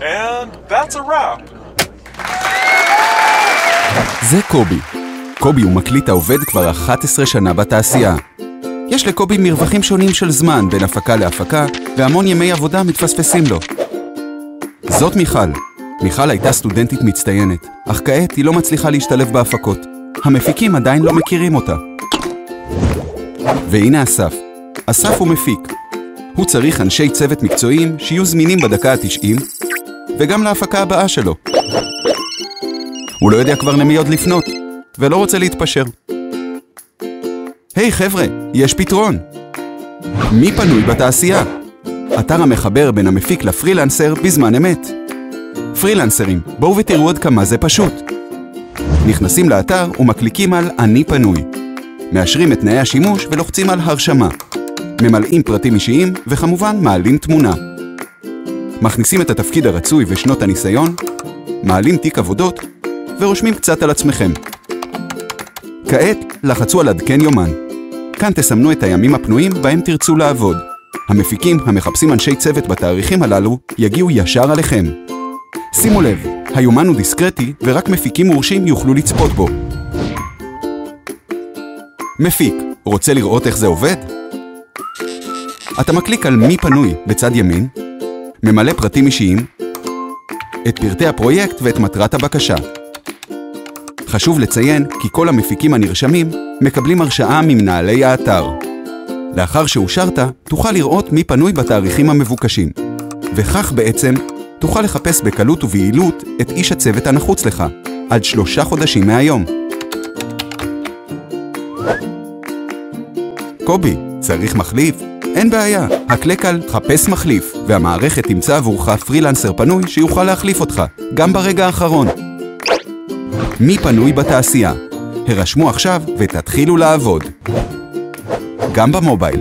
And that's a wrap. זה קובי. קובי הוא מקליט העובד כבר 11 שנה בתעשייה. יש לקובי מרווחים שונים של זמן בין הפקה להפקה, והמון ימי עבודה מתפספסים לו. זאת מיכל. מיכל הייתה סטודנטית מצטיינת, אך כעת היא לא מצליחה להשתלב בהפקות. המפיקים עדיין לא מכירים אותה. והנה אסף. אסף הוא מפיק. הוא צריך אנשי צוות מקצועיים שיהיו זמינים בדקה ה-90, וגם להפקה הבאה שלו. הוא לא יודע כבר למי עוד לפנות, ולא רוצה להתפשר. היי חבר'ה, יש פתרון. מי פנוי בתעשייה? אתר המחבר בין המפיק לפרילנסר בזמן אמת. פרילנסרים, בואו ותראו עד כמה זה פשוט. נכנסים לאתר ומקליקים על אני פנוי. מאשרים את תנאי השימוש ולוחצים על הרשמה. ממלאים פרטים אישיים וכמובן מעלים תמונה. מכניסים את התפקיד הרצוי ושנות הניסיון, מעלים תיק עבודות ורושמים קצת על עצמכם. כעת לחצו על עדכן יומן. כאן תסמנו את הימים הפנויים בהם תרצו לעבוד. המפיקים המחפשים אנשי צוות בתאריכים הללו יגיעו ישר עליכם. שימו לב, היומן הוא דיסקרטי ורק מפיקים מורשים יוכלו לצפות בו. מפיק, רוצה לראות איך זה עובד? אתה מקליק על מי פנוי בצד ימין, ממלא פרטים אישיים, את פרטי הפרויקט ואת מטרת הבקשה. חשוב לציין כי כל המפיקים הנרשמים מקבלים הרשאה ממנהלי האתר. לאחר שאושרת, תוכל לראות מי פנוי בתאריכים המבוקשים. וכך בעצם תוכל לחפש בקלות וביעילות את איש הצוות הנחוץ לך, עד 3 חודשים מהיום. קובי, צריך מחליף? אין בעיה, הקלק על חפש מחליף, והמערכת תמצא עבורך פרילנסר פנוי שיוכל להחליף אותך, גם ברגע האחרון. מי פנוי בתעשייה? הרשמו עכשיו ותתחילו לעבוד. גם במובייל.